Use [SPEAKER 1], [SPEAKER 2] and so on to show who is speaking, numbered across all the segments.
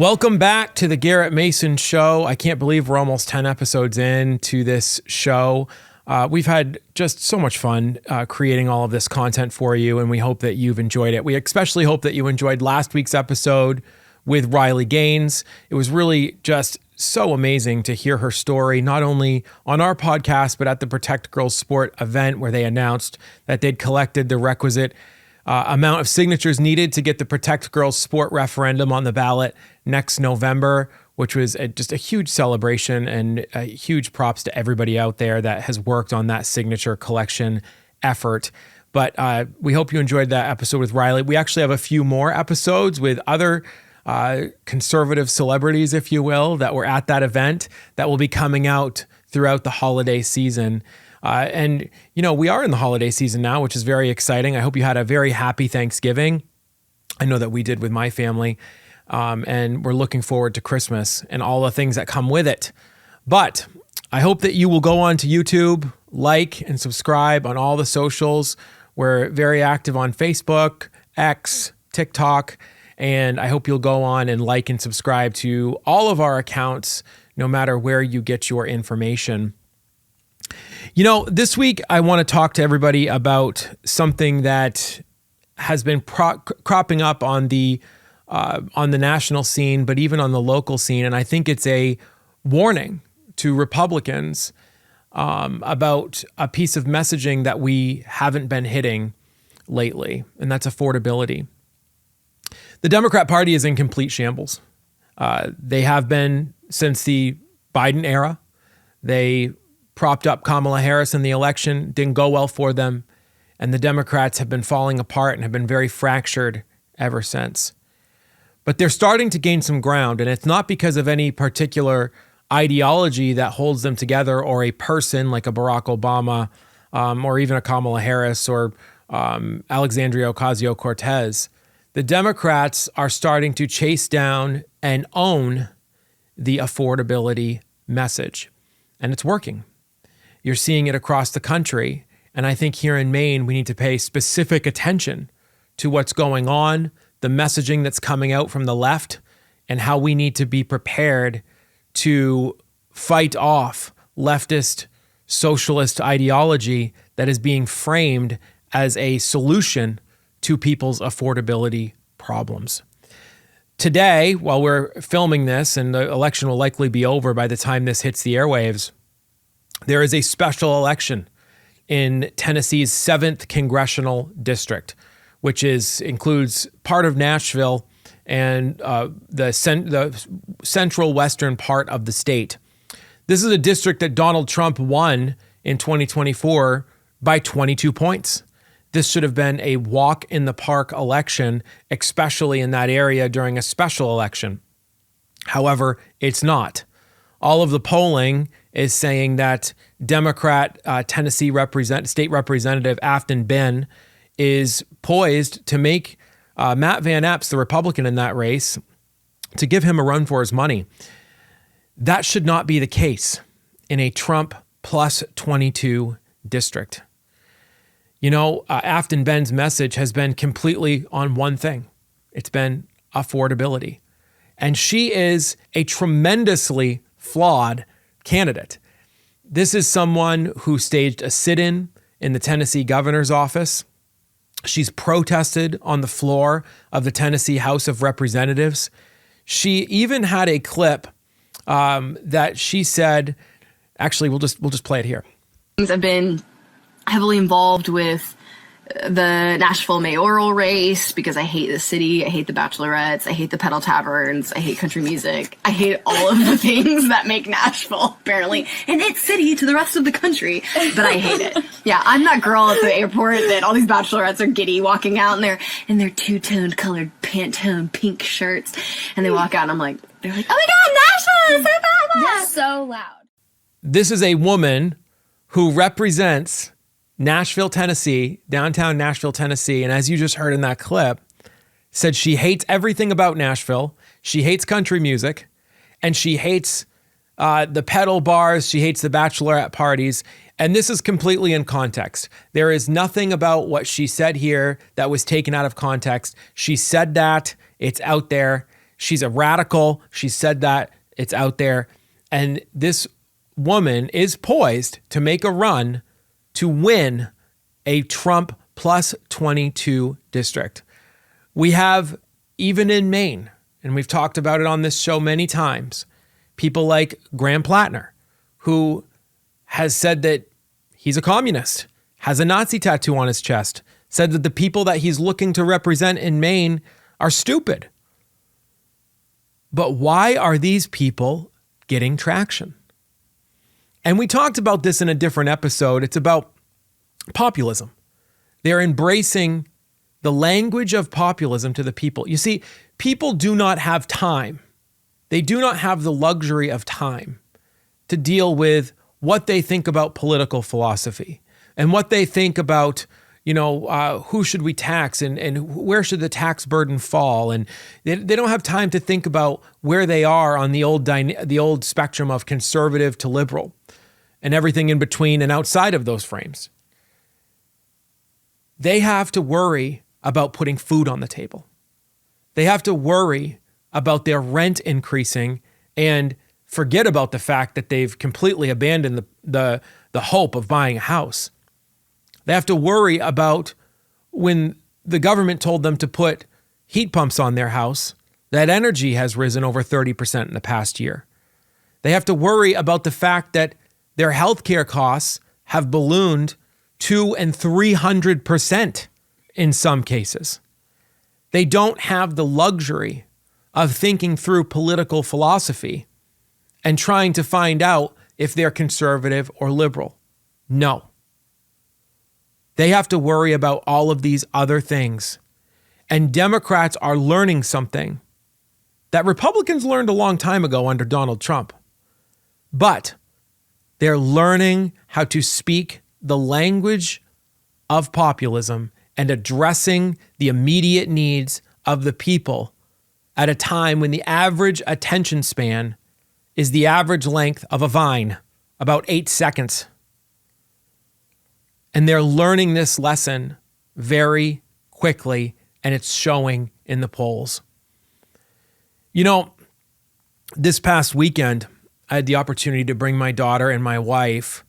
[SPEAKER 1] Welcome back to the Garrett Mason Show. I can't believe we're almost 10 episodes in to this show. We've had just so much fun creating all of this content for you, and we hope that you've enjoyed it. We especially hope that you enjoyed last week's episode with Riley Gaines. It was really just so amazing to hear her story, not only on our podcast, but at the Protect Girls Sport event where they announced that they'd collected the requisite amount of signatures needed to get the Protect Girls Sport referendum on the ballot next November, which was just a huge celebration, and huge props to everybody out there that has worked on that signature collection effort. But we hope you enjoyed that episode with Riley. We actually have a few more episodes with other conservative celebrities, if you will, that were at that event that will be coming out throughout the holiday season. And, you know, we are in the holiday season now, which is very exciting. I hope you had a very happy Thanksgiving. I know that we did with my family. And we're looking forward to Christmas and all the things that come with it. But I hope that you will go on to YouTube, like and subscribe on all the socials. We're very active on Facebook, X, TikTok, and I hope you'll go on and like and subscribe to all of our accounts, no matter where you get your information. You know, this week I want to talk to everybody about something that has been cropping up on the national scene, but even on the local scene. And I think it's a warning to Republicans about a piece of messaging that we haven't been hitting lately, and that's affordability. The Democrat Party is in complete shambles. They have been since the Biden era. They propped up Kamala Harris in the election, didn't go well for them, and the Democrats have been falling apart and have been very fractured ever since. But they're starting to gain some ground, and it's not because of any particular ideology that holds them together, or a person like a Barack Obama, or even a Kamala Harris, or Alexandria Ocasio-Cortez. The Democrats are starting to chase down and own the affordability message, and it's working. You're seeing it across the country, and I think here in Maine, we need to pay specific attention to what's going on, the messaging that's coming out from the left, and how we need to be prepared to fight off leftist socialist ideology that is being framed as a solution to people's affordability problems. Today, while we're filming this, and the election will likely be over by the time this hits the airwaves, there is a special election in Tennessee's 7th congressional district, which includes part of Nashville and the central western part of the state. This is a district that Donald Trump won in 2024 by 22 points. This should have been a walk in the park election, especially in that area during a special election. However, it's not. All of the polling is saying that Democrat Tennessee State Representative Afton Ben is poised to make Matt Van Epps, the Republican in that race, to give him a run for his money. That should not be the case in a Trump plus 22 district. You know, Afton Ben's message has been completely on one thing. It's been affordability. And she is a tremendously flawed candidate. This is someone who staged a sit-in in the Tennessee governor's office. She's protested on the floor of the Tennessee House of Representatives. She even had a clip that she said, actually, we'll just play it here.
[SPEAKER 2] I've been heavily involved with the Nashville mayoral race because I hate the city, I hate the bachelorettes, I hate the pedal taverns, I hate country music, I hate all of the things that make Nashville apparently an it city to the rest of the country, but I hate it. Yeah, I'm that girl at the airport that all these bachelorettes are giddy walking out in their two-toned colored Pantone pink shirts, and they walk out and they're like, oh my God, Nashville is so bad.
[SPEAKER 3] They're so loud.
[SPEAKER 1] This is a woman who represents Nashville, Tennessee, downtown Nashville, Tennessee. And as you just heard in that clip, said she hates everything about Nashville. She hates country music, and she hates the pedal bars. She hates the bachelorette parties. And this is completely in context. There is nothing about what she said here that was taken out of context. She said that. It's out there. She's a radical. She said that. It's out there. And this woman is poised to make a run to win a Trump plus 22 district. We have, even in Maine, and we've talked about it on this show many times, people like Graham Plattner, who has said that he's a communist, has a Nazi tattoo on his chest, said that the people that he's looking to represent in Maine are stupid. But why are these people getting traction? And we talked about this in a different episode. It's about populism. They're embracing the language of populism to the people. You see, people do not have time. They do not have the luxury of time to deal with what they think about political philosophy and what they think about, who should we tax and where should the tax burden fall. And they don't have time to think about where they are on the old spectrum of conservative to liberal and everything in between and outside of those frames. They have to worry about putting food on the table. They have to worry about their rent increasing and forget about the fact that they've completely abandoned the hope of buying a house. They have to worry about when the government told them to put heat pumps on their house, that energy has risen over 30% in the past year. They have to worry about the fact that their healthcare costs have ballooned 200% and 300% in some cases. They don't have the luxury of thinking through political philosophy and trying to find out if they're conservative or liberal. No. They have to worry about all of these other things. And Democrats are learning something that Republicans learned a long time ago under Donald Trump. But they're learning how to speak the language of populism and addressing the immediate needs of the people at a time when the average attention span is the average length of a vine, about 8 seconds. And they're learning this lesson very quickly, and it's showing in the polls. This past weekend, I had the opportunity to bring my daughter and my wife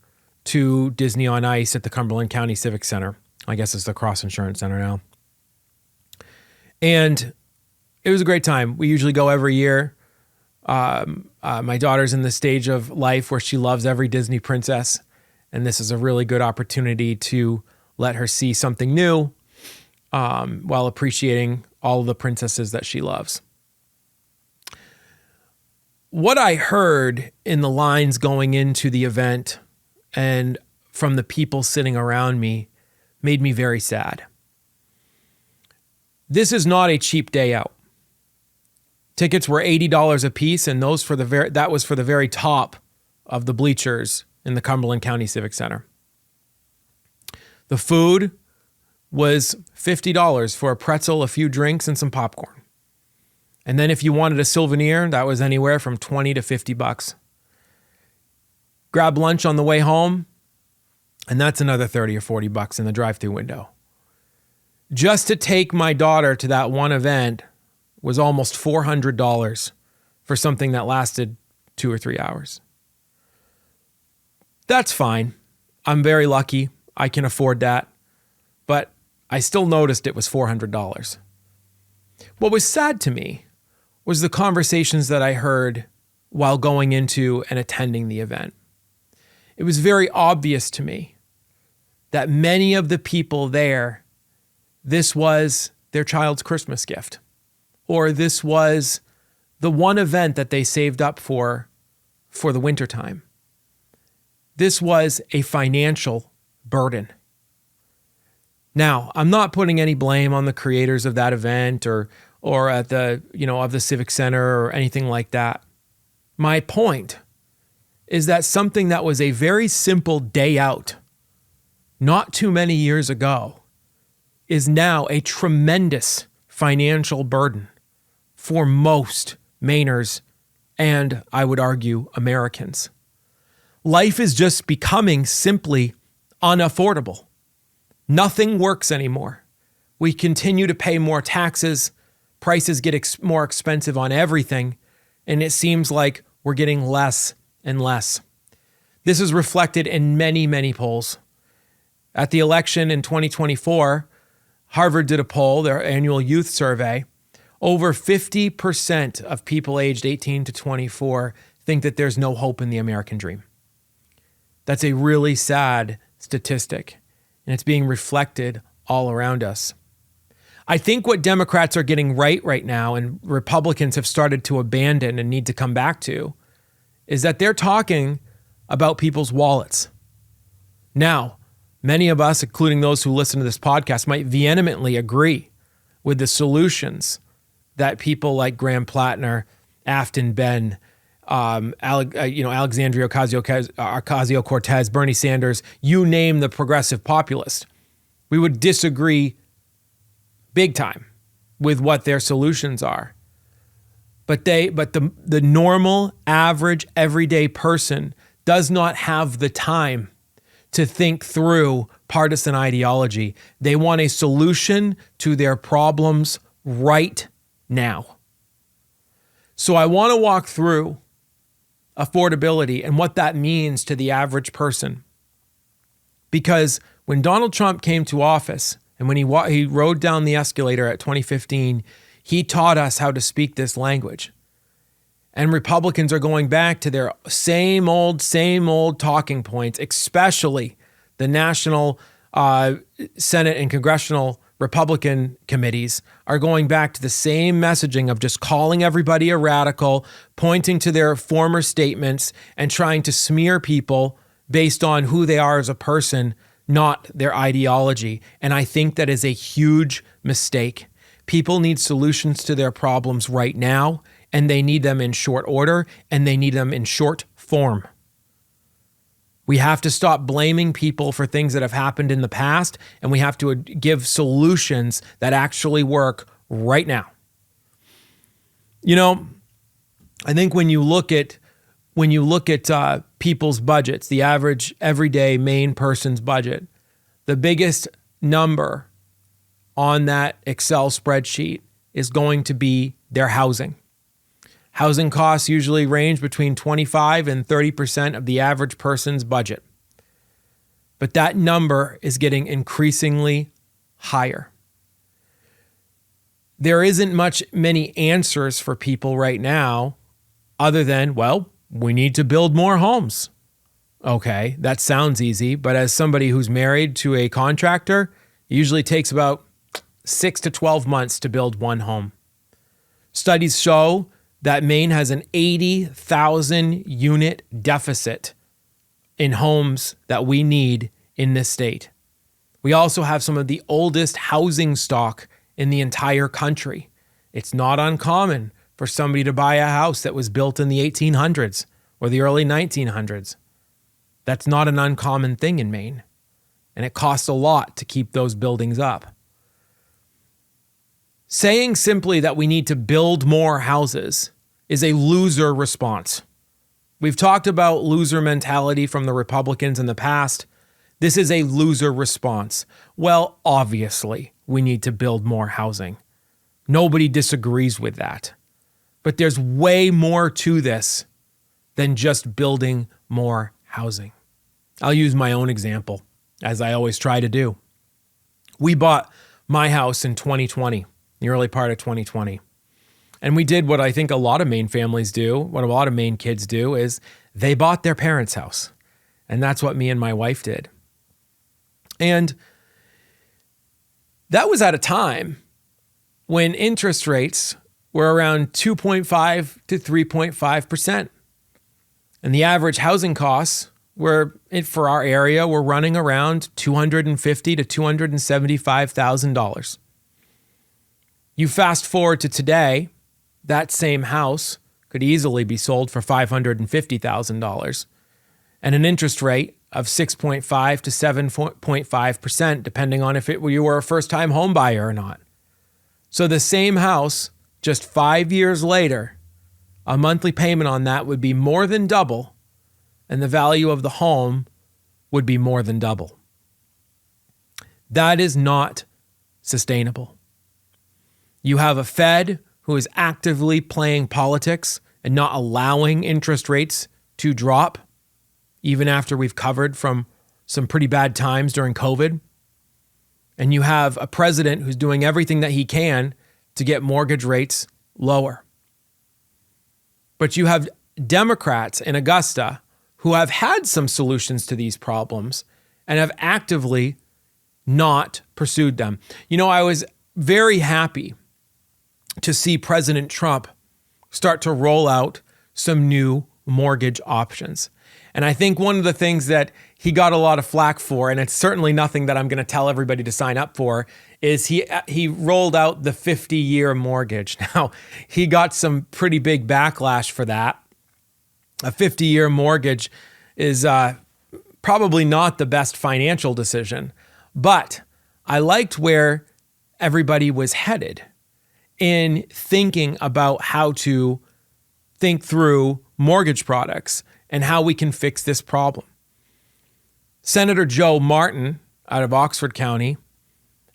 [SPEAKER 1] to Disney on Ice at the Cumberland County Civic Center. I guess it's the Cross Insurance Center now. And it was a great time. We usually go every year. My daughter's in the stage of life where she loves every Disney princess. And this is a really good opportunity to let her see something new while appreciating all of the princesses that she loves. What I heard in the lines going into the event and from the people sitting around me made me very sad. This is not a cheap day out. Tickets were $80 a piece, and that was for the very top of the bleachers in the Cumberland County Civic Center. The food was $50 for a pretzel, a few drinks, and some popcorn. And then if you wanted a souvenir, that was anywhere from $20 to $50. Grab lunch on the way home, and that's another $30 or $40 in the drive-thru window. Just to take my daughter to that one event was almost $400 for something that lasted 2 or 3 hours. That's fine. I'm very lucky. I can afford that. But I still noticed it was $400. What was sad to me was the conversations that I heard while going into and attending the event. It was very obvious to me that many of the people there, this was their child's Christmas gift, or this was the one event that they saved up for the wintertime. This was a financial burden. Now, I'm not putting any blame on the creators of that event or at the, of the Civic Center or anything like that. My point is that something that was a very simple day out not too many years ago is now a tremendous financial burden for most Mainers and, I would argue, Americans. Life is just becoming simply unaffordable. Nothing works anymore. We continue to pay more taxes, prices get more expensive on everything, and it seems like we're getting less and less. This is reflected in many, many polls. At the election in 2024, Harvard did a poll, their annual youth survey. Over 50% of people aged 18 to 24 think that there's no hope in the American dream. That's a really sad statistic, and it's being reflected all around us. I think what Democrats are getting right now, and Republicans have started to abandon and need to come back to, is that they're talking about people's wallets. Now, many of us, including those who listen to this podcast, might vehemently agree with the solutions that people like Graham Plattner, Afton Ben, Alexandria Ocasio-Cortez, Bernie Sanders, you name the progressive populist. We would disagree big time with what their solutions are. But the normal, average, everyday person does not have the time to think through partisan ideology. They want a solution to their problems right now. So I want to walk through affordability and what that means to the average person. Because when Donald Trump came to office and when he rode down the escalator at 2015, he taught us how to speak this language. And Republicans are going back to their same old talking points, especially the National Senate and Congressional Republican committees are going back to the same messaging of just calling everybody a radical, pointing to their former statements, and trying to smear people based on who they are as a person, not their ideology. And I think that is a huge mistake. People need solutions to their problems right now, and they need them in short order, and they need them in short form. We have to stop blaming people for things that have happened in the past, and we have to give solutions that actually work right now. You know, I think when you look at people's budgets, the average everyday Maine person's budget, the biggest number on that Excel spreadsheet is going to be their housing. Housing costs usually range between 25 and 30% of the average person's budget. But that number is getting increasingly higher. There isn't many answers for people right now other than, well, we need to build more homes. Okay, that sounds easy, but as somebody who's married to a contractor, it usually takes about 6 to 12 months to build one home. Studies show that Maine has an 80,000 unit deficit in homes that we need in this state. We also have some of the oldest housing stock in the entire country. It's not uncommon for somebody to buy a house that was built in the 1800s or the early 1900s. That's not an uncommon thing in Maine, and it costs a lot to keep those buildings up. Saying simply that we need to build more houses is a loser response. We've talked about loser mentality from the Republicans in the past. This is a loser response. Well, obviously, we need to build more housing. Nobody disagrees with that. But there's way more to this than just building more housing. I'll use my own example, as I always try to do. We bought my house in 2020, the early part of 2020. And we did what I think a lot of Maine families do, what a lot of Maine kids do, is they bought their parents' house. And that's what me and my wife did. And that was at a time when interest rates were around 2.5 to 3.5%. And the average housing costs for our area were running around $250,000 to $275,000. You fast forward to today, that same house could easily be sold for $550,000 and an interest rate of 6.5 to 7.5%, depending on if you were a first-time home buyer or not. So the same house, just 5 years later, a monthly payment on that would be more than double, and the value of the home would be more than double. That is not sustainable. You have a Fed who is actively playing politics and not allowing interest rates to drop, even after we've covered from some pretty bad times during COVID. And you have a president who's doing everything that he can to get mortgage rates lower. But you have Democrats in Augusta who have had some solutions to these problems and have actively not pursued them. You know, I was very happy to see President Trump start to roll out some new mortgage options. And I think one of the things that he got a lot of flack for, and it's certainly nothing that I'm going to tell everybody to sign up for, is he rolled out the 50-year mortgage. Now, he got some pretty big backlash for that. A 50-year mortgage is probably not the best financial decision, but I liked where everybody was headed in thinking about how to think through mortgage products and how we can fix this problem. Senator Joe Martin out of Oxford County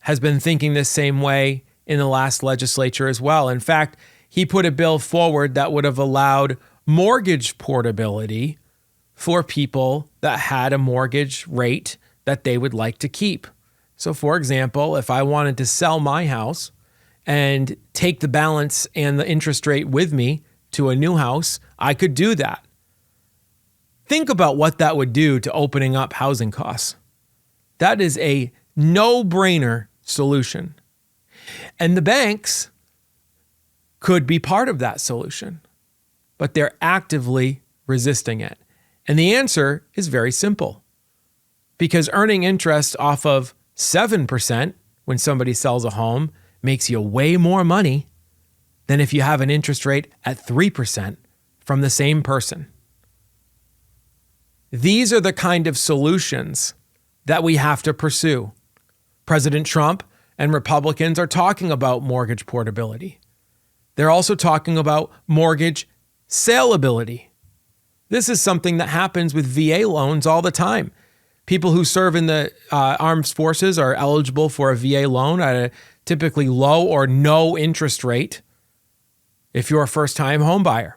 [SPEAKER 1] has been thinking this same way in the last legislature as well. In fact, he put a bill forward that would have allowed mortgage portability for people that had a mortgage rate that they would like to keep. So for example, if I wanted to sell my house and take the balance and the interest rate with me to a new house, I could do that. Think about what that would do to opening up housing costs. That is a no-brainer solution. And the banks could be part of that solution, but they're actively resisting it. And the answer is very simple. Because earning interest off of 7% when somebody sells a home makes you way more money than if you have an interest rate at 3% from the same person. These are the kind of solutions that we have to pursue. President Trump and Republicans are talking about mortgage portability. They're also talking about mortgage saleability. This is something that happens with VA loans all the time. People who serve in the armed forces are eligible for a VA loan at a typically low or no interest rate if you're a first-time home buyer.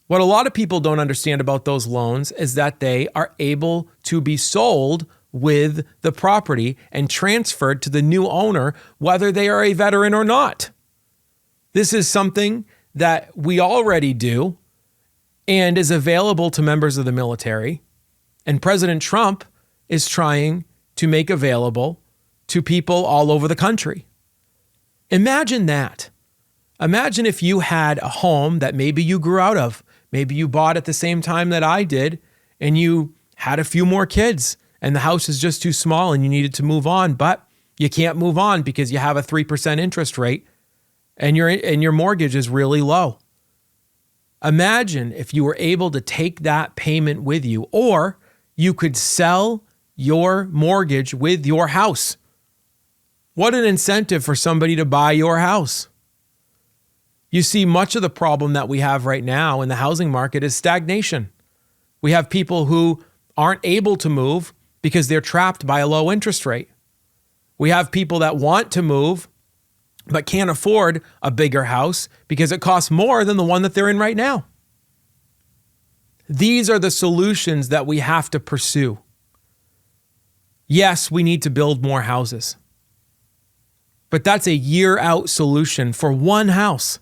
[SPEAKER 1] What a lot of people don't understand about those loans is that they are able to be sold with the property and transferred to the new owner, whether they are a veteran or not. This is something that we already do and is available to members of the military. And President Trump is trying to make available to people all over the country. Imagine that. Imagine if you had a home that maybe you grew out of. Maybe you bought at the same time that I did, and you had a few more kids, and the house is just too small and you needed to move on, but you can't move on because you have a 3% interest rate and your mortgage is really low. Imagine if you were able to take that payment with you, or you could sell your mortgage with your house. What an incentive for somebody to buy your house. You see, much of the problem that we have right now in the housing market is stagnation. We have people who aren't able to move because they're trapped by a low interest rate. We have people that want to move but can't afford a bigger house because it costs more than the one that they're in right now. These are the solutions that we have to pursue. Yes, we need to build more houses, but that's a year-out solution for one house.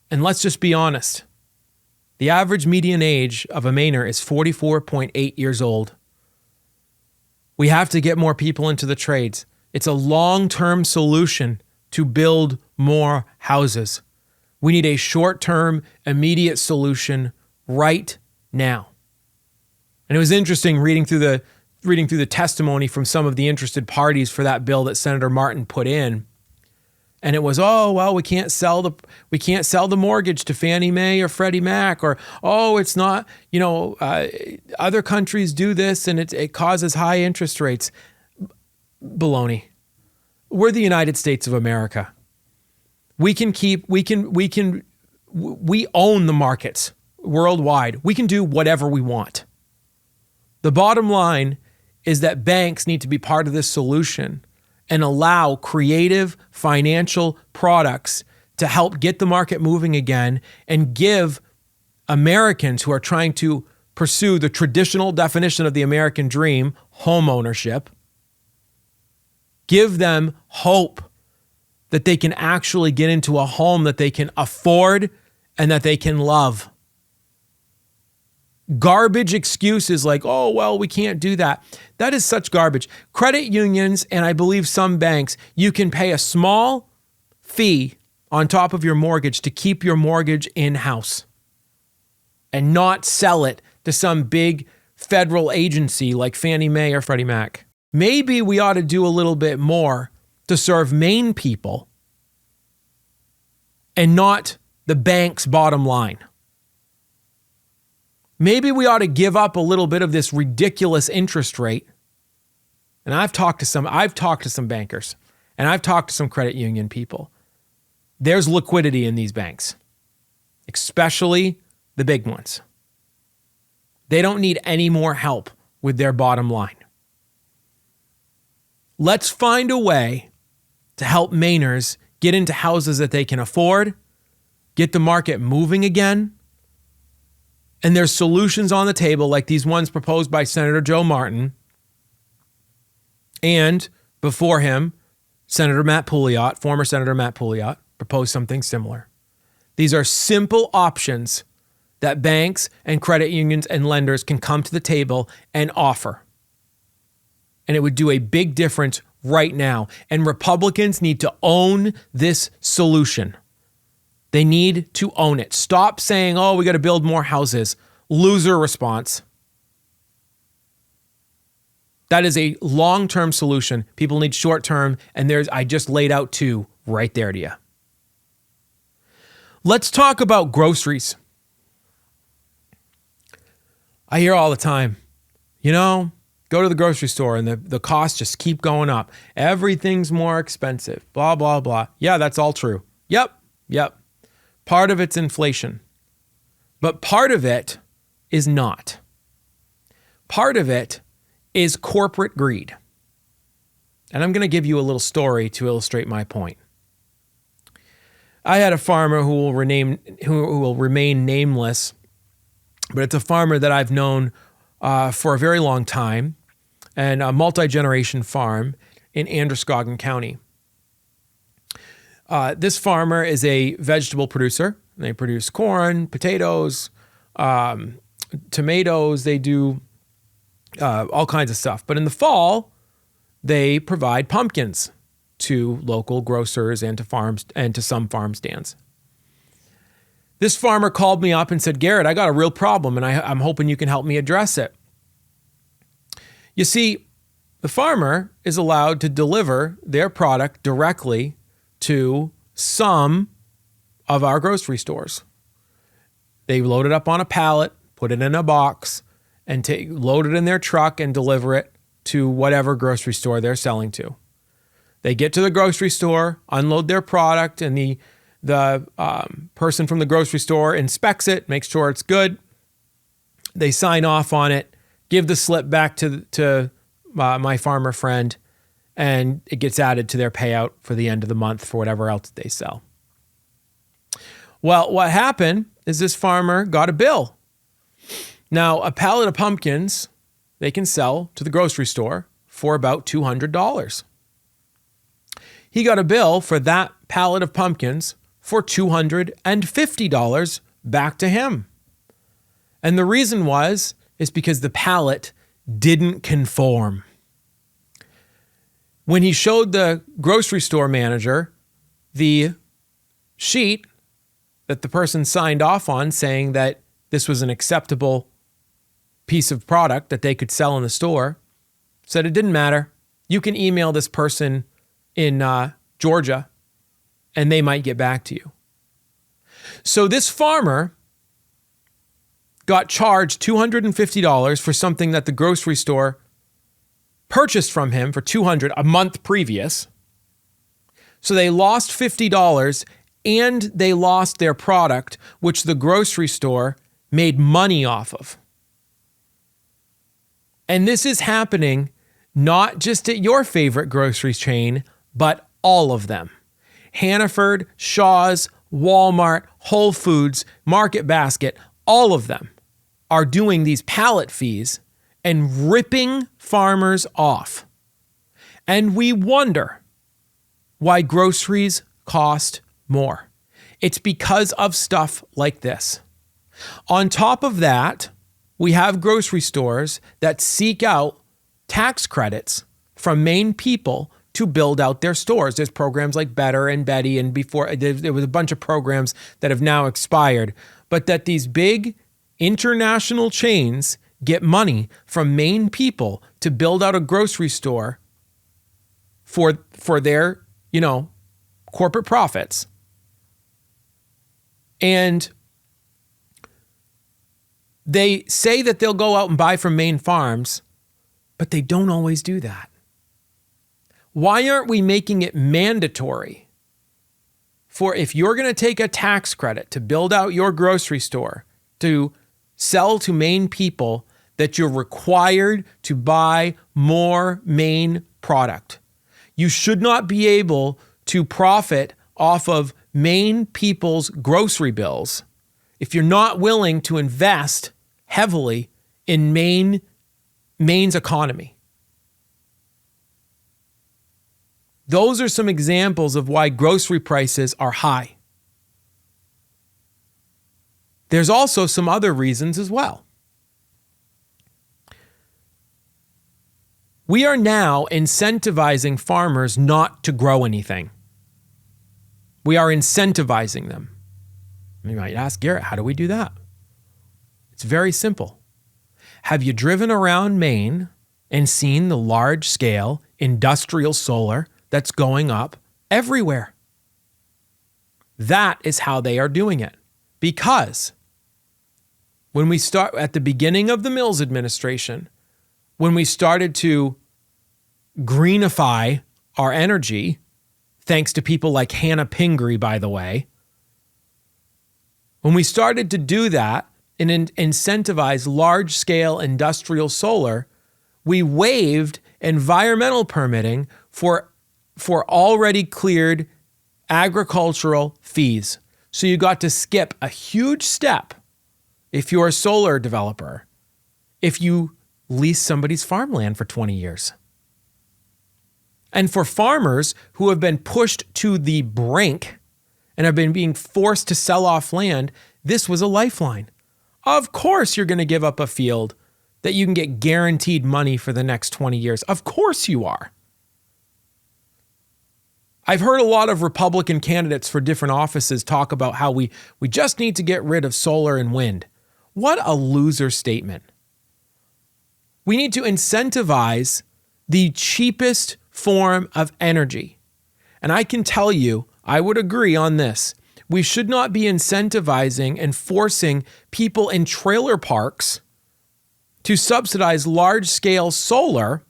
[SPEAKER 1] And let's just be honest. The average median age of a Mainer is 44.8 years old. We have to get more people into the trades. It's a long-term solution to build more houses. We need a short-term, immediate solution right now. And it was interesting reading through the testimony from some of the interested parties for that bill that Senator Martin put in. And it was, oh, well, we can't sell the mortgage to Fannie Mae or Freddie Mac, or, oh, it's not, other countries do this and it causes high interest rates. Baloney. We're the United States of America. We own the markets worldwide. We can do whatever we want. The bottom line is that banks need to be part of this solution and allow creative financial products to help get the market moving again and give Americans who are trying to pursue the traditional definition of the American dream, home ownership, give them hope that they can actually get into a home that they can afford and that they can love. Garbage excuses like, oh, well, we can't do that. That is such garbage. Credit unions, and I believe some banks, you can pay a small fee on top of your mortgage to keep your mortgage in-house and not sell it to some big federal agency like Fannie Mae or Freddie Mac. Maybe we ought to do a little bit more to serve Maine people and not the bank's bottom line. Maybe we ought to give up a little bit of this ridiculous interest rate. And I've talked to some bankers, and I've talked to some credit union people. There's liquidity in these banks, especially the big ones. They don't need any more help with their bottom line. Let's find a way to help Mainers get into houses that they can afford, get the market moving again. And there's solutions on the table like these ones proposed by Senator Joe Martin. And before him, Senator Matt Pouliot, former Senator Matt Pouliot, proposed something similar. These are simple options that banks and credit unions and lenders can come to the table and offer. And it would do a big difference right now. And Republicans need to own this solution. They need to own it. Stop saying, oh, we got to build more houses. Loser response. That is a long-term solution. People need short-term, and I just laid out two right there to you. Let's talk about groceries. I hear all the time, go to the grocery store and the costs just keep going up. Everything's more expensive, blah, blah, blah. Yeah, that's all true. Yep. Part of it's inflation, but part of it is not. Part of it is corporate greed. And I'm going to give you a little story to illustrate my point. I had a farmer who will remain nameless, but it's a farmer that I've known for a very long time, and a multi-generation farm in Androscoggin County. This farmer is a vegetable producer. They produce corn, potatoes, tomatoes. They do all kinds of stuff. But in the fall, they provide pumpkins to local grocers and to farms and to some farm stands. This farmer called me up and said, Garrett, I got a real problem, and I'm hoping you can help me address it. You see, the farmer is allowed to deliver their product directly to some of our grocery stores. They load it up on a pallet, put it in a box, and load it in their truck and deliver it to whatever grocery store they're selling to. They get to the grocery store, unload their product, and the person from the grocery store inspects it, makes sure it's good. They sign off on it, give the slip back to my farmer friend, and it gets added to their payout for the end of the month for whatever else they sell. Well, what happened is this farmer got a bill. Now, a pallet of pumpkins, they can sell to the grocery store for about $200. He got a bill for that pallet of pumpkins for $250 back to him. And the reason is because the pallet didn't conform. When he showed the grocery store manager the sheet that the person signed off on saying that this was an acceptable piece of product that they could sell in the store, said it didn't matter. You can email this person in Georgia and they might get back to you. So this farmer got charged $250 for something that the grocery store purchased from him for $200 a month previous. So they lost $50 and they lost their product, which the grocery store made money off of. And this is happening not just at your favorite grocery chain, but all of them. Hannaford, Shaw's, Walmart, Whole Foods, Market Basket, all of them are doing these pallet fees and ripping farmers off. And we wonder why groceries cost more. It's because of stuff like this. On top of that, we have grocery stores that seek out tax credits from Maine people to build out their stores. There's programs like Better and Betty, and before there was a bunch of programs that have now expired, but that these big international chains get money from Maine people to build out a grocery store for their, corporate profits. And they say that they'll go out and buy from Maine farms, but they don't always do that. Why aren't we making it mandatory for, if you're going to take a tax credit to build out your grocery store, to sell to Maine people, that you're required to buy more Maine product? You should not be able to profit off of Maine people's grocery bills if you're not willing to invest heavily in Maine's economy. Those are some examples of why grocery prices are high. There's also some other reasons as well. We are now incentivizing farmers not to grow anything. We are incentivizing them. You might ask, Garrett, how do we do that? It's very simple. Have you driven around Maine and seen the large-scale industrial solar that's going up everywhere? That is how they are doing it. Because when we start at the beginning of the Mills administration, when we started to greenify our energy, thanks to people like Hannah Pingree, by the way, when we started to do that and incentivize large-scale industrial solar, we waived environmental permitting for already cleared agricultural fees. So you got to skip a huge step if you're a solar developer, if you lease somebody's farmland for 20 years. And for farmers who have been pushed to the brink and have been being forced to sell off land, this was a lifeline. Of course you're going to give up a field that you can get guaranteed money for the next 20 years. Of course you are. I've heard a lot of Republican candidates for different offices talk about how we just need to get rid of solar and wind. What a loser statement. We need to incentivize the cheapest form of energy. And I can tell you, I would agree on this. We should not be incentivizing and forcing people in trailer parks to subsidize large-scale solar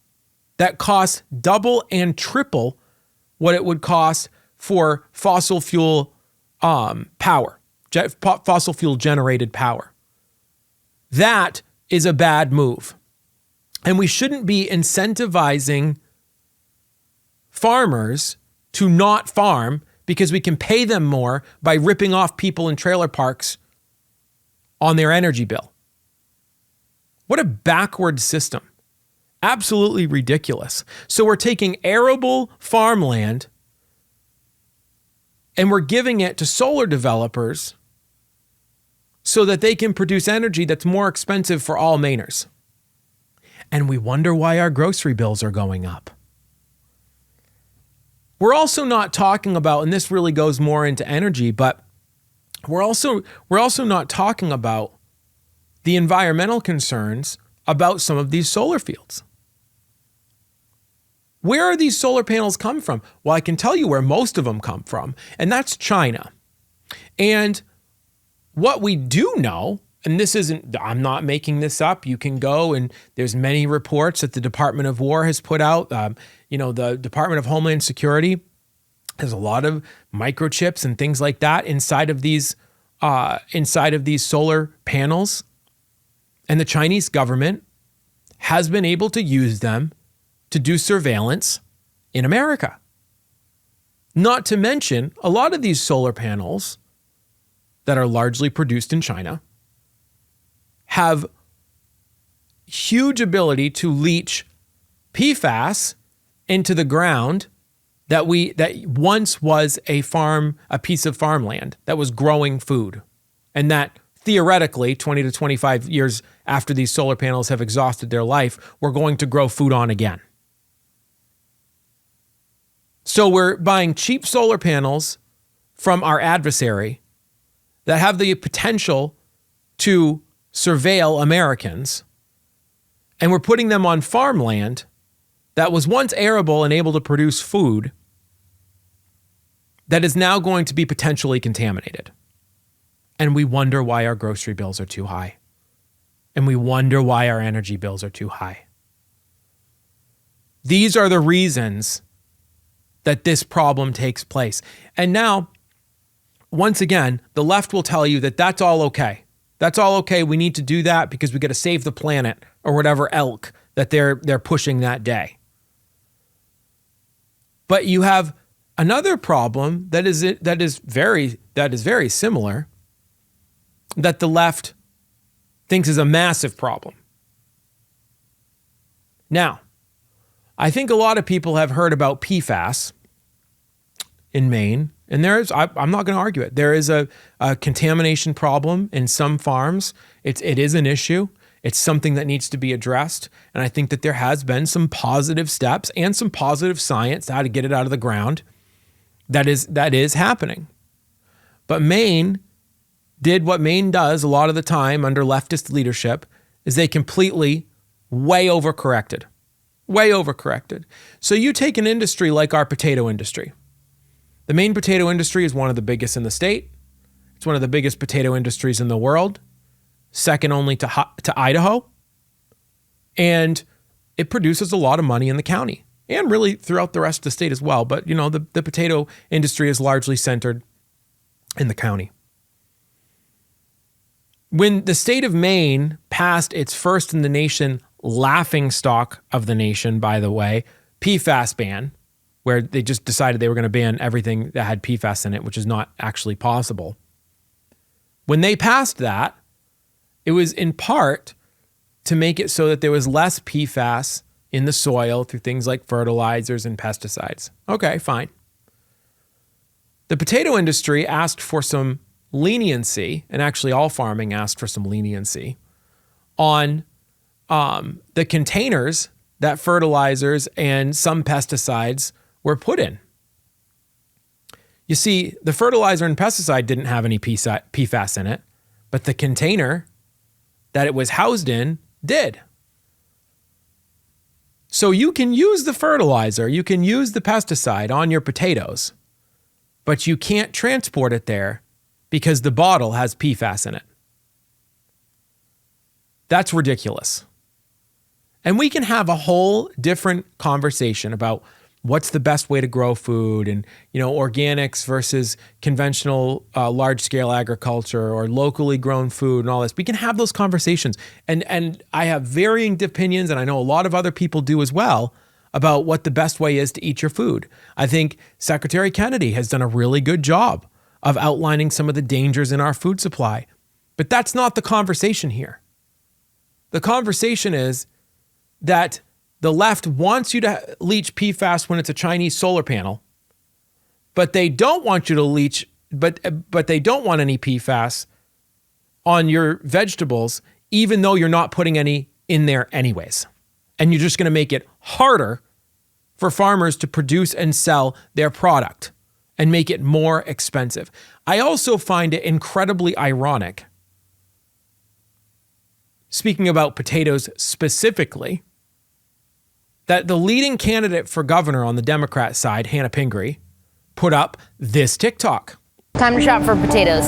[SPEAKER 1] that costs double and triple what it would cost for fossil fuel power, fossil fuel generated power. That is a bad move. And we shouldn't be incentivizing farmers to not farm because we can pay them more by ripping off people in trailer parks on their energy bill. What a backward system. Absolutely ridiculous. So we're taking arable farmland and we're giving it to solar developers so that they can produce energy that's more expensive for all Mainers. And we wonder why our grocery bills are going up. We're also not talking about, and this really goes more into energy, but we're also not talking about the environmental concerns about some of these solar fields. Where are these solar panels come from? Well, I can tell you where most of them come from, and that's China. And what we do know, and this isn't, I'm not making this up. You can go and there's many reports that the Department of War has put out. The Department of Homeland Security has a lot of microchips and things like that inside of these solar panels. And the Chinese government has been able to use them to do surveillance in America. Not to mention, a lot of these solar panels that are largely produced in China have huge ability to leach PFAS into the ground that once was a piece of farmland that was growing food, and that theoretically 20 to 25 years after these solar panels have exhausted their life, we're going to grow food on again. So we're buying cheap solar panels from our adversary that have the potential to surveil Americans, and we're putting them on farmland that was once arable and able to produce food that is now going to be potentially contaminated. And we wonder why our grocery bills are too high. And we wonder why our energy bills are too high. These are the reasons that this problem takes place. And now, once again, the left will tell you that that's all okay. That's all okay. We need to do that because we got to save the planet, or whatever elk that they're pushing that day. But you have another problem that is very similar, that the left thinks is a massive problem. Now, I think a lot of people have heard about PFAS in Maine, and I'm not going to argue it. There is a contamination problem in some farms. It is an issue. It's something that needs to be addressed. And I think that there has been some positive steps and some positive science how to get it out of the ground. That is happening. But Maine did what Maine does a lot of the time under leftist leadership, is they completely way overcorrected. So you take an industry like our potato industry. The Maine potato industry is one of the biggest in the state. It's one of the biggest potato industries in the world, second only to Idaho. And it produces a lot of money in the county and really throughout the rest of the state as well. But, the potato industry is largely centered in the county. When the state of Maine passed its first in the nation laughingstock of the nation, by the way, PFAS ban, where they just decided they were going to ban everything that had PFAS in it, which is not actually possible. When they passed that, it was in part to make it so that there was less PFAS in the soil through things like fertilizers and pesticides. Okay, fine. The potato industry asked for some leniency, and actually all farming asked for some leniency on the containers that fertilizers and some pesticides were put in. You see, the fertilizer and pesticide didn't have any PFAS in it, but the container that it was housed in did. So you can use the fertilizer, you can use the pesticide on your potatoes, but you can't transport it there because the bottle has PFAS in it. That's ridiculous. And we can have a whole different conversation about what's the best way to grow food and, organics versus conventional large-scale agriculture or locally grown food and all this. We can have those conversations. And I have varying opinions, and I know a lot of other people do as well, about what the best way is to eat your food. I think Secretary Kennedy has done a really good job of outlining some of the dangers in our food supply. But that's not the conversation here. The conversation is that the left wants you to leach PFAS when it's a Chinese solar panel, but they don't want you to leach, but they don't want any PFAS on your vegetables, even though you're not putting any in there anyways. And you're just going to make it harder for farmers to produce and sell their product and make it more expensive. I also find it incredibly ironic, speaking about potatoes specifically, that the leading candidate for governor on the Democrat side, Hannah Pingree, put up this TikTok.
[SPEAKER 3] Time to shop for potatoes.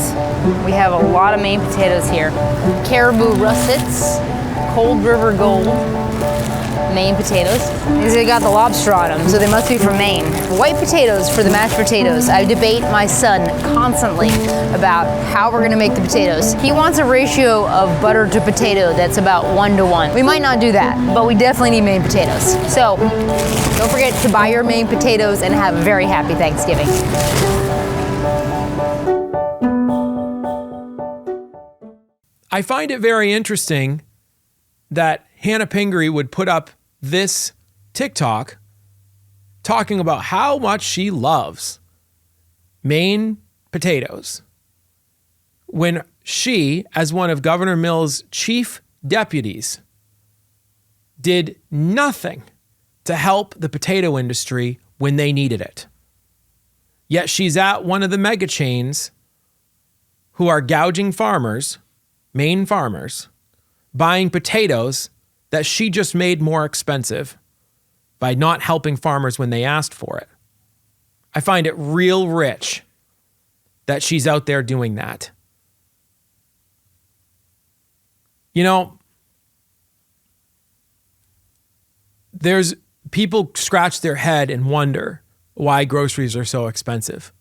[SPEAKER 3] We have a lot of Maine potatoes here. Caribou russets, Cold River Gold, Maine potatoes. Because they got the lobster on them, so they must be from Maine. White potatoes for the mashed potatoes. I debate my son constantly about how we're gonna make the potatoes. He wants a ratio of butter to potato that's about 1-to-1. We might not do that, but we definitely need Maine potatoes. So don't forget to buy your Maine potatoes and have a very happy Thanksgiving.
[SPEAKER 1] I find it very interesting that Hannah Pingree would put up this TikTok talking about how much she loves Maine potatoes when she, as one of Governor Mills' chief deputies, did nothing to help the potato industry when they needed it. Yet she's at one of the mega chains who are gouging farmers, Maine farmers, buying potatoes that she just made more expensive by not helping farmers when they asked for it. I find it real rich that she's out there doing that. You know, there's people scratch their head and wonder why groceries are so expensive.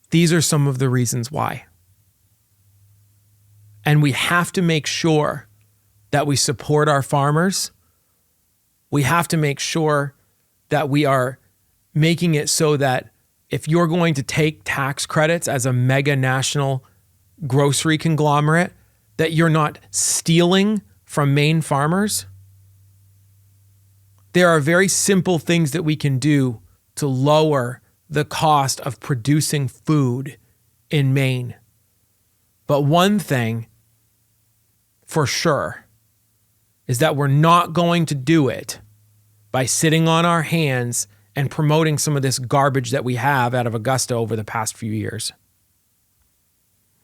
[SPEAKER 1] These are some of the reasons why. And we have to make sure that we support our farmers. We have to make sure that we are making it so that if you're going to take tax credits as a mega national grocery conglomerate, that you're not stealing from Maine farmers. There are very simple things that we can do to lower the cost of producing food in Maine. But one thing for sure is that we're not going to do it by sitting on our hands and promoting some of this garbage that we have out of Augusta over the past few years.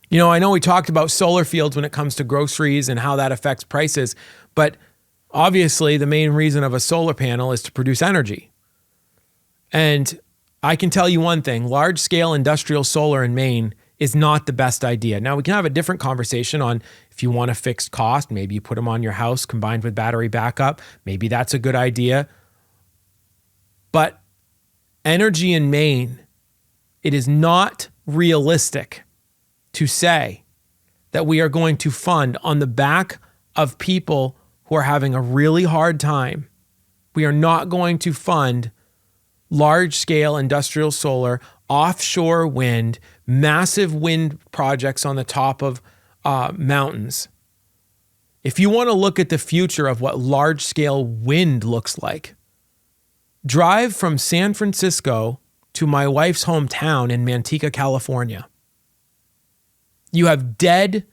[SPEAKER 1] You know, I know we talked about solar fields when it comes to groceries and how that affects prices, but obviously the main reason of a solar panel is to produce energy. And I can tell you one thing, large-scale industrial solar in Maine is not the best idea. Now, we can have a different conversation on if you want a fixed cost, maybe you put them on your house combined with battery backup. Maybe that's a good idea. But energy in Maine, it is not realistic to say that we are going to fund on the back of people who are having a really hard time. We are not going to fund large-scale industrial solar, offshore wind, massive wind projects on the top of mountains. If you want to look at the future of what large-scale wind looks like, drive from San Francisco to my wife's hometown in Manteca, California. You have dead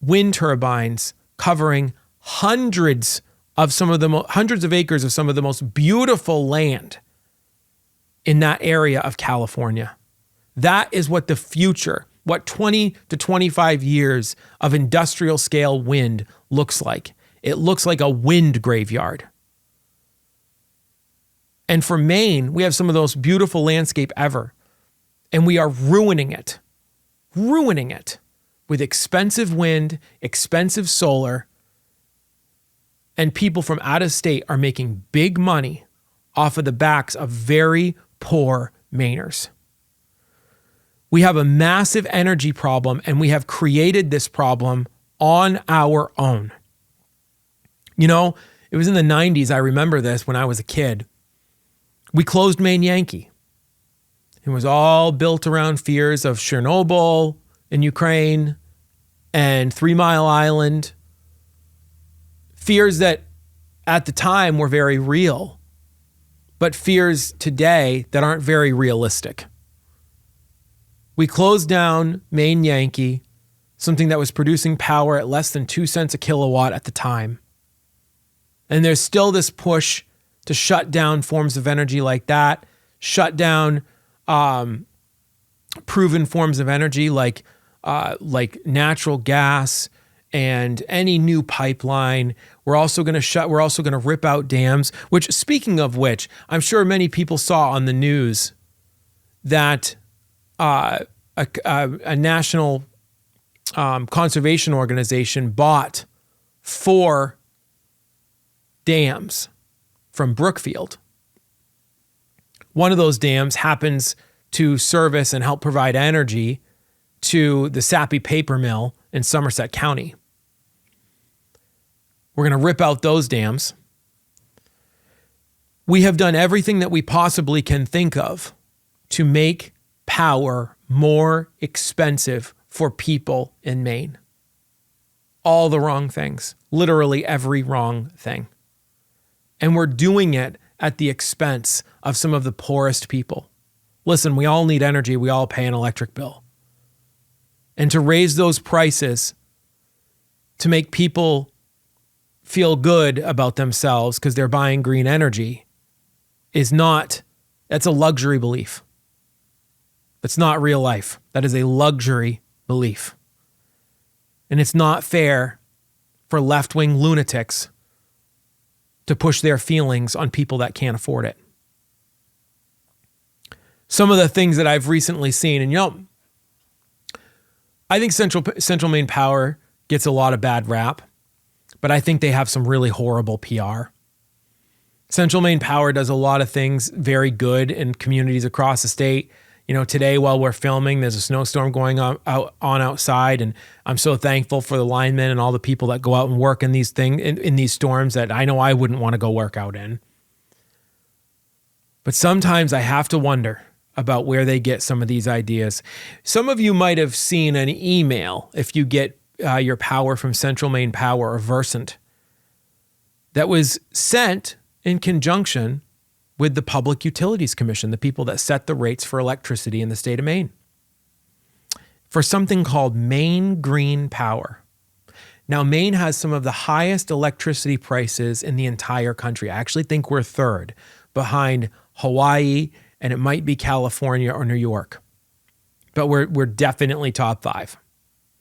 [SPEAKER 1] wind turbines covering hundreds of acres of some of the most beautiful land in that area of California. That is what the future, what 20 to 25 years of industrial scale wind looks like. It looks like a wind graveyard. And for Maine, we have some of the most beautiful landscape ever. And we are ruining it with expensive wind, expensive solar, and people from out of state are making big money off of the backs of very poor Mainers. We have a massive energy problem, and we have created this problem on our own. You know, it was in the 90s, I remember this when I was a kid. We closed Maine Yankee. It was all built around fears of Chernobyl in Ukraine and 3 Mile Island. Fears that at the time were very real, but fears today that aren't very realistic. We closed down Maine Yankee, something that was producing power at less than 2 cents a kilowatt at the time. And there's still this push to shut down forms of energy like that, shut down proven forms of energy like natural gas and any new pipeline. We're also going to rip out dams, which, speaking of which, I'm sure many people saw on the news that a national conservation organization bought 4 dams from Brookfield. One of those dams happens to service and help provide energy to the Sappi paper mill in Somerset County. We're going to rip out those dams. We have done everything that we possibly can think of to make power more expensive for people in Maine. All the wrong things, literally every wrong thing. And we're doing it at the expense of some of the poorest people. Listen, we all need energy. We all pay an electric bill. And to raise those prices to make people feel good about themselves because they're buying green energy that's a luxury belief. That's not real life. That is a luxury belief. And it's not fair for left-wing lunatics to push their feelings on people that can't afford it. Some of the things that I've recently seen, and I think Central Maine Power gets a lot of bad rap, but I think they have some really horrible PR. Central Maine Power does a lot of things very good in communities across the state. Today while we're filming, there's a snowstorm going on outside, and I'm so thankful for the linemen and all the people that go out and work in these in these storms that I know I wouldn't want to go work out in. But sometimes I have to wonder about where they get some of these ideas. Some of you might have seen an email, if you get your power from Central Maine Power or Versant, that was sent in conjunction with the Public Utilities Commission, the people that set the rates for electricity in the state of Maine, for something called Maine Green Power. Now, Maine has some of the highest electricity prices in the entire country. I actually think we're third behind Hawaii, and it might be California or New York. But we're definitely top five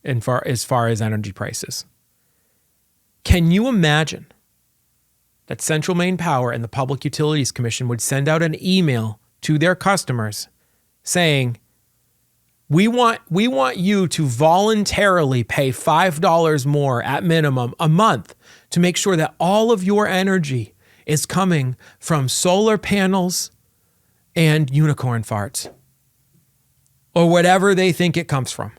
[SPEAKER 1] as far as energy prices. Can you imagine that Central Maine Power and the Public Utilities Commission would send out an email to their customers saying, we want you to voluntarily pay $5 more at minimum a month to make sure that all of your energy is coming from solar panels and unicorn farts, or whatever they think it comes from.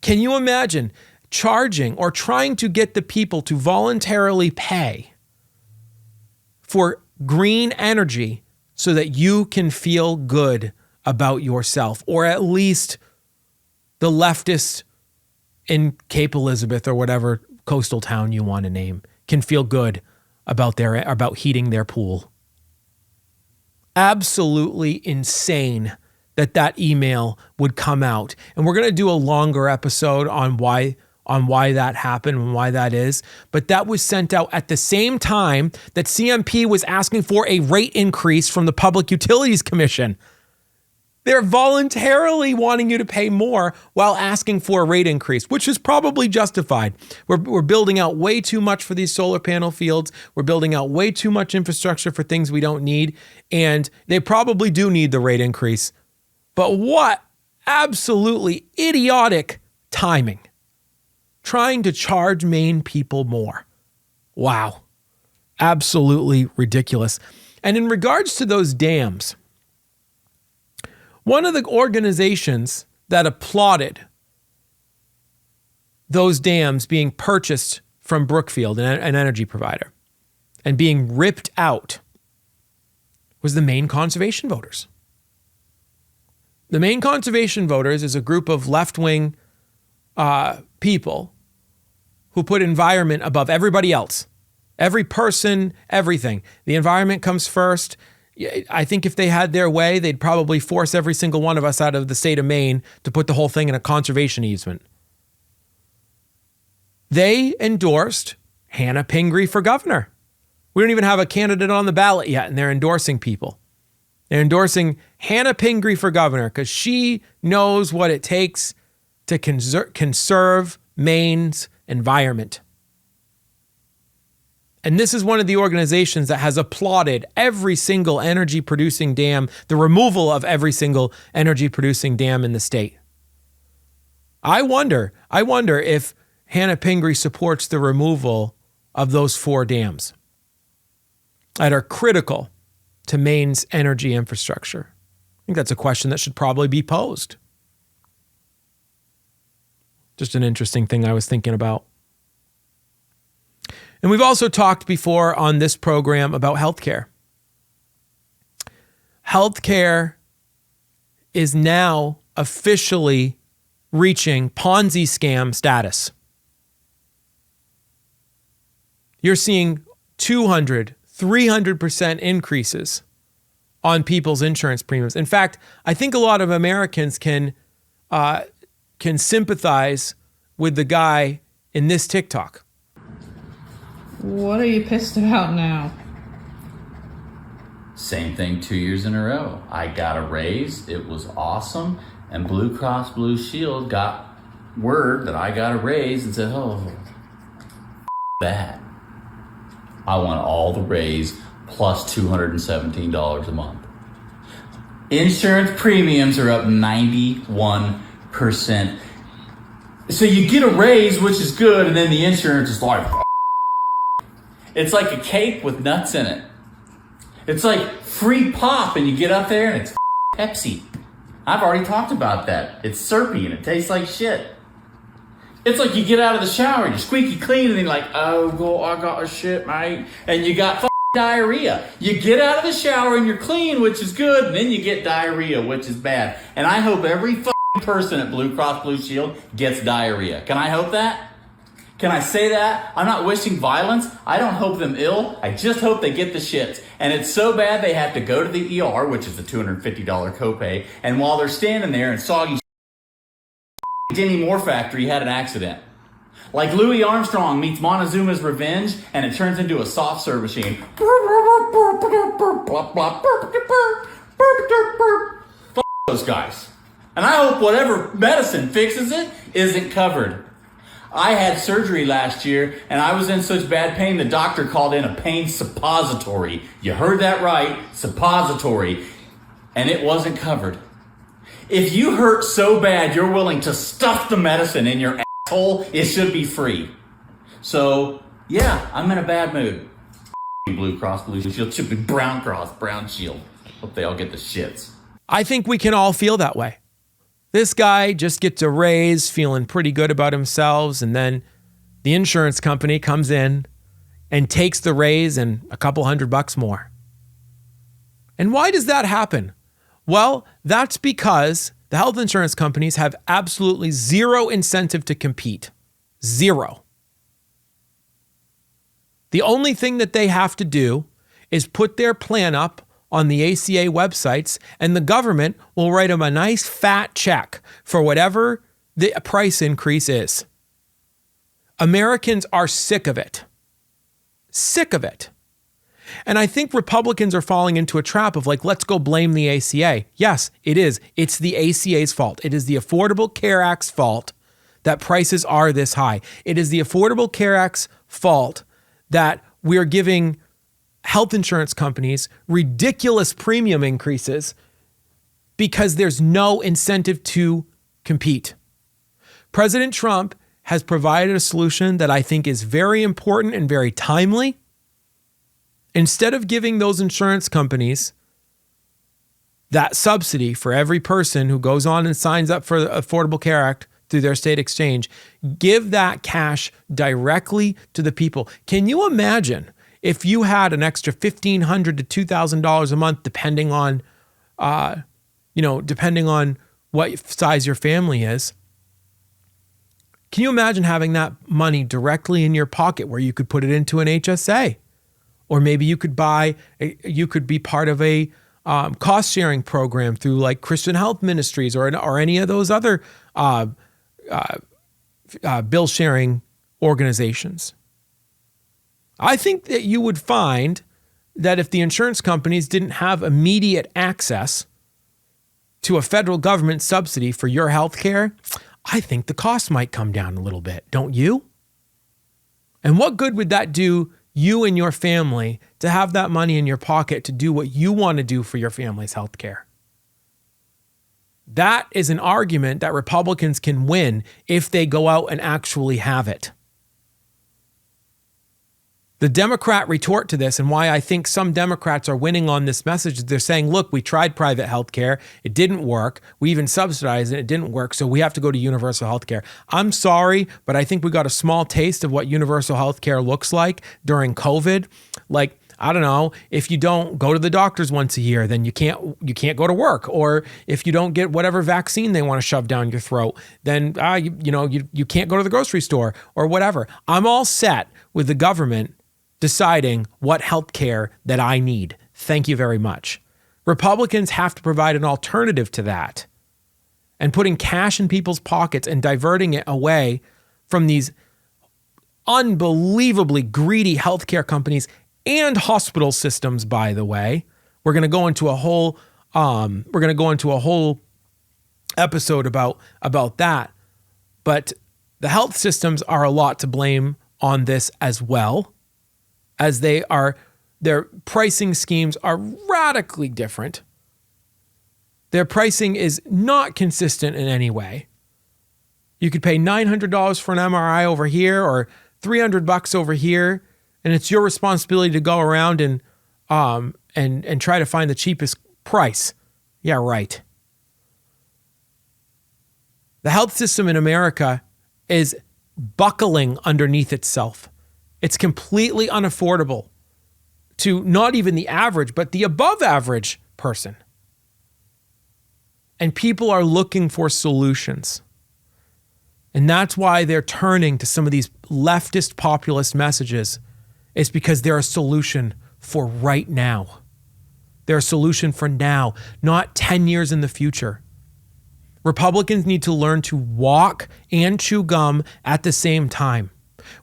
[SPEAKER 1] Can you imagine charging or trying to get the people to voluntarily pay for green energy so that you can feel good about yourself, or at least the leftists in Cape Elizabeth or whatever coastal town you want to name can feel good about heating their pool? Absolutely insane that email would come out. And we're going to do a longer episode on why that happened and why that is. But that was sent out at the same time that CMP was asking for a rate increase from the Public Utilities Commission. They're voluntarily wanting you to pay more while asking for a rate increase, which is probably justified. We're building out way too much for these solar panel fields. We're building out way too much infrastructure for things we don't need. And they probably do need the rate increase. But what absolutely idiotic timing. Trying to charge Maine people more. Wow. Absolutely ridiculous. And in regards to those dams, one of the organizations that applauded those dams being purchased from Brookfield, an energy provider, and being ripped out was the Maine Conservation Voters. The Maine Conservation Voters is a group of left-wing people who put environment above everybody else. Every person, everything. The environment comes first. I think if they had their way, they'd probably force every single one of us out of the state of Maine to put the whole thing in a conservation easement. They endorsed Hannah Pingree for governor. We don't even have a candidate on the ballot yet, and they're endorsing people. They're endorsing Hannah Pingree for governor because she knows what it takes to conserve Maine's environment. And this is one of the organizations that has applauded every single energy producing dam, the removal of every single energy producing dam in the state. I wonder if Hannah Pingree supports the removal of those 4 dams that are critical to Maine's energy infrastructure? I think that's a question that should probably be posed. Just an interesting thing I was thinking about. And we've also talked before on this program about healthcare. Healthcare is now officially reaching Ponzi scam status. You're seeing 200, 300% increases on people's insurance premiums. In fact, I think a lot of Americans can sympathize with the guy in this TikTok.
[SPEAKER 4] What are you pissed about now?
[SPEAKER 5] Same thing 2 years in a row. I got a raise. It was awesome. And Blue Cross Blue Shield got word that I got a raise and said, oh, that. I want all the raise plus $217 a month. Insurance premiums are up 91%. So you get a raise, which is good, and then the insurance is like, it's like a cake with nuts in it. It's like free pop, and you get up there and it's Pepsi. I've already talked about that. It's syrupy and it tastes like shit. It's like you get out of the shower, you're squeaky clean, and then you're like, oh, go, I got a shit, mate. And you got diarrhea. You get out of the shower and you're clean, which is good, and then you get diarrhea, which is bad. And I hope every person at Blue Cross Blue Shield gets diarrhea. Can I hope that? Can I say that? I'm not wishing violence. I don't hope them ill. I just hope they get the shits. And it's so bad they have to go to the ER, which is a $250 copay. And while they're standing there and soggy Denny Moore factory had an accident. Like Louis Armstrong meets Montezuma's Revenge, and it turns into a soft serve machine. F those guys. And I hope whatever medicine fixes it isn't covered. I had surgery last year, and I was in such bad pain, the doctor called in a pain suppository. You heard that right, suppository. And it wasn't covered. If you hurt so bad you're willing to stuff the medicine in your asshole, it should be free. So, yeah, I'm in a bad mood. Blue Cross Blue Shield should be Brown Cross, Brown Shield. Hope they all get the shits.
[SPEAKER 1] I think we can all feel that way. This guy just gets a raise, feeling pretty good about himself, and then the insurance company comes in and takes the raise and a couple $100 more. And why does that happen? Well, that's because the health insurance companies have absolutely zero incentive to compete. Zero. The only thing that they have to do is put their plan up on the ACA websites, and the government will write them a nice fat check for whatever the price increase is. Americans are sick of it. Sick of it. And I think Republicans are falling into a trap of like, let's go blame the ACA. Yes, it is. It's the ACA's fault. It is the Affordable Care Act's fault that prices are this high. It is the Affordable Care Act's fault that we're giving health insurance companies ridiculous premium increases because there's no incentive to compete. President Trump has provided a solution that I think is very important and very timely. Instead of giving those insurance companies that subsidy for every person who goes on and signs up for the Affordable Care Act through their state exchange, give that cash directly to the people. Can you imagine if you had an extra $1,500 to $2,000 a month, depending on what size your family is? Can you imagine having that money directly in your pocket where you could put it into an HSA? Or maybe you could be part of a cost sharing program through like Christian Health Ministries or any of those other bill sharing organizations. I think that you would find that if the insurance companies didn't have immediate access to a federal government subsidy for your health care, I think the cost might come down a little bit, don't you? And what good would that do you and your family to have that money in your pocket to do what you want to do for your family's health care? That is an argument that Republicans can win if they go out and actually have it. The Democrat retort to this, and why I think some Democrats are winning on this message, they're saying, look, we tried private health care. It didn't work. We even subsidized it. It didn't work. So we have to go to universal health care. I'm sorry, but I think we got a small taste of what universal health care looks like during COVID. Like, I don't know, if you don't go to the doctors once a year, then you can't go to work. Or if you don't get whatever vaccine they want to shove down your throat, then you can't go to the grocery store or whatever. I'm all set with the government deciding what health care that I need. Thank you very much. Republicans have to provide an alternative to that. And putting cash in people's pockets and diverting it away from these unbelievably greedy healthcare companies and hospital systems, by the way. We're going to go into a whole episode about that. But the health systems are a lot to blame on this as well, as their pricing schemes are radically different. Their pricing is not consistent in any way. You could pay $900 for an MRI over here or $300 over here, and it's your responsibility to go around and try to find the cheapest price. Yeah, right. The health system in America is buckling underneath itself. It's completely unaffordable to not even the average, but the above average person. And people are looking for solutions. And that's why they're turning to some of these leftist populist messages. It's because they're a solution for right now. They're a solution for now, not 10 years in the future. Republicans need to learn to walk and chew gum at the same time.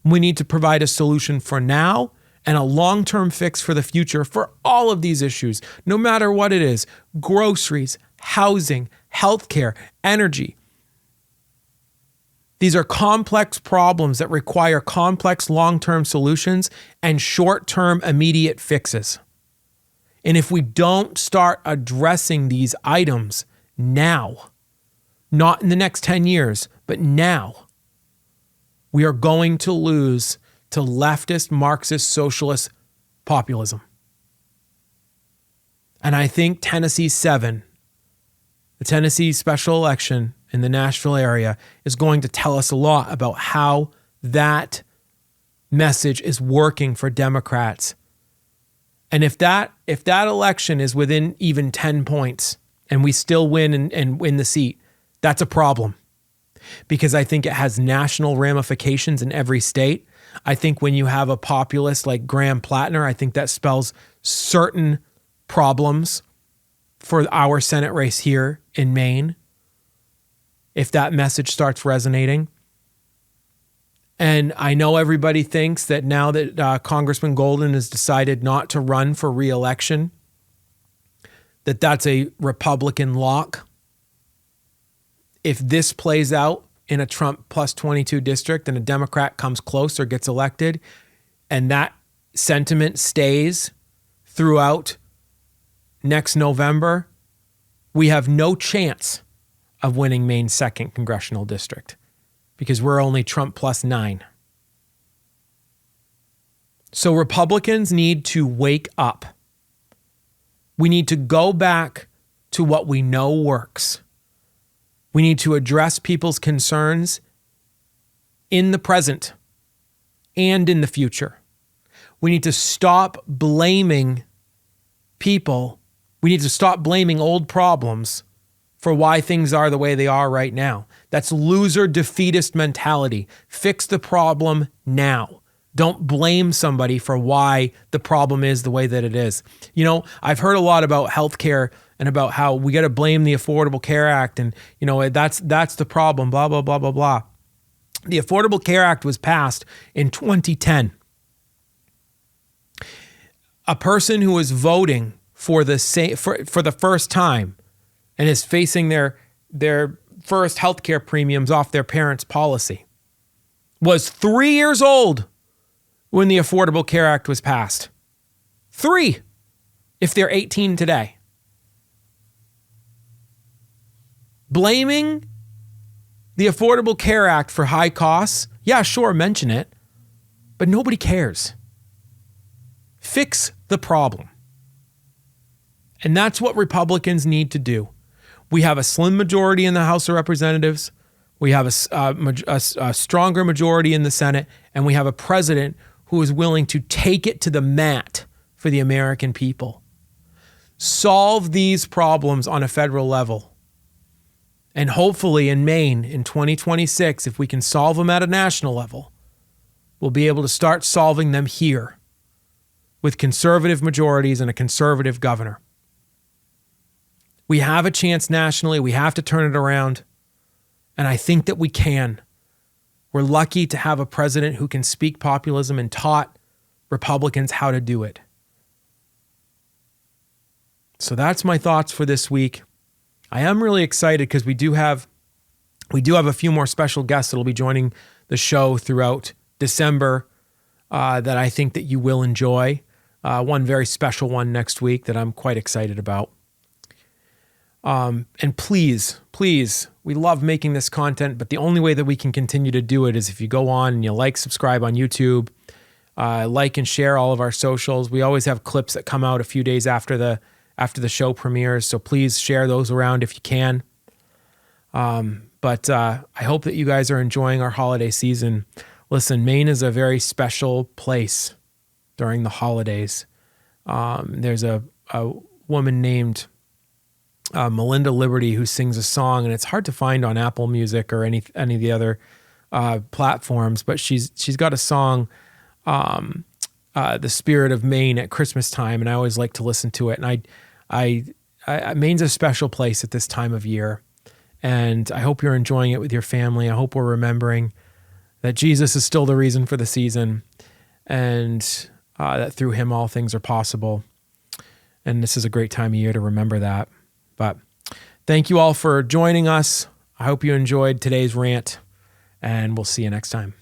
[SPEAKER 1] We need to provide a solution for now and a long-term fix for the future for all of these issues, no matter what it is: groceries, housing, healthcare, energy. These are complex problems that require complex long-term solutions and short-term immediate fixes. And if we don't start addressing these items now, not in the next 10 years, but now, we are going to lose to leftist, Marxist, socialist populism. And I think Tennessee 7, the Tennessee special election in the Nashville area, is going to tell us a lot about how that message is working for Democrats. And if that election is within even 10 points and we still win and win the seat, that's a problem. Because I think it has national ramifications in every state. I think when you have a populist like Graham Plattner, I think that spells certain problems for our Senate race here in Maine, if that message starts resonating. And I know everybody thinks that now that Congressman Golden has decided not to run for re-election, that that's a Republican lock. If this plays out in a Trump plus 22 district and a Democrat comes close or gets elected, and that sentiment stays throughout next November, we have no chance of winning Maine's 2nd congressional district because we're only Trump plus 9. So Republicans need to wake up. We need to go back to what we know works. We need to address people's concerns in the present and in the future. We need to stop blaming people. We need to stop blaming old problems for why things are the way they are right now. That's loser defeatist mentality. Fix the problem now. Don't blame somebody for why the problem is the way that it is. You know, I've heard a lot about healthcare and about how we got to blame the Affordable Care Act, and you know that's the problem. Blah blah blah blah blah. The Affordable Care Act was passed in 2010. A person who is voting for the first time and is facing their first healthcare premiums off their parents' policy was 3 years old when the Affordable Care Act was passed. 3, if they're 18 today. Blaming the Affordable Care Act for high costs, yeah, sure, mention it, but nobody cares. Fix the problem. And that's what Republicans need to do. We have a slim majority in the House of Representatives. We have a stronger majority in the Senate. And we have a president who is willing to take it to the mat for the American people. Solve these problems on a federal level. And hopefully in Maine in 2026, if we can solve them at a national level, we'll be able to start solving them here with conservative majorities and a conservative governor. We have a chance nationally. We have to turn it around. And I think that we can. We're lucky to have a president who can speak populism and taught Republicans how to do it. So that's my thoughts for this week. I am really excited because we do have a few more special guests that will be joining the show throughout December that I think that you will enjoy. One very special one next week that I'm quite excited about. And please, we love making this content, but the only way that we can continue to do it is if you go on and you like, subscribe on YouTube, like and share all of our socials. We always have clips that come out a few days after the show premieres, so please share those around if you can. But I hope that you guys are enjoying our holiday season. Listen, Maine is a very special place during the holidays. There's a woman named Melinda Liberty who sings a song, and it's hard to find on Apple Music or any of the other platforms, but she's got a song, The Spirit of Maine, at Christmas time, and I always like to listen to it. And Maine's a special place at this time of year, and I hope you're enjoying it with your family. I hope we're remembering that Jesus is still the reason for the season, and that through him all things are possible. And this is a great time of year to remember that. But thank you all for joining us. I hope you enjoyed today's rant, and we'll see you next time.